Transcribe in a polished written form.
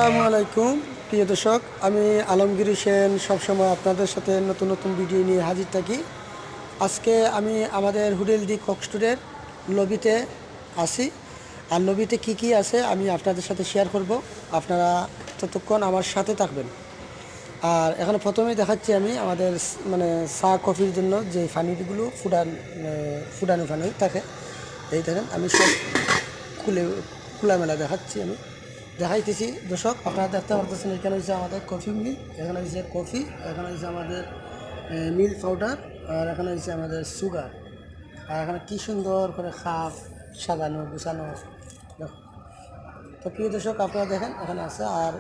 আসসালামু আলাইকুম প্রিয় দর্শক, আমি আলমগীর হোসেন সবসময় আপনাদের সাথে নতুন নতুন ভিডিও নিয়ে হাজির থাকি। আজকে আমি আমাদের হোটেল দি কক্সটুডের লবিতে আসি, আর লবিতে কি কি আছে আমি আপনাদের সাথে শেয়ার করব। আপনারা ততক্ষণ আমার সাথে থাকবেন। আর এখানে প্রথমেই দেখাচ্ছি আমি আমাদের মানে চা কফির জন্য যে পানিগুলো ফুটানো পানি থাকে, এই দেখেন আমি সব খুলে খোলামেলা দেখাচ্ছি। আমি দেখাইতেছি দর্শক, আপনারা দেখতে পারতেছেন এখানে হচ্ছে আমাদের কফি মিল, এখানে হচ্ছে কফি, এখানে হচ্ছে আমাদের মিল্ক পাউডার, আর এখানে হচ্ছে আমাদের সুগার। আর এখানে কী সুন্দর করে খাপ সাজানো গুছানো। তো প্রিয় দর্শক, আপনারা দেখেন এখানে আছে। আর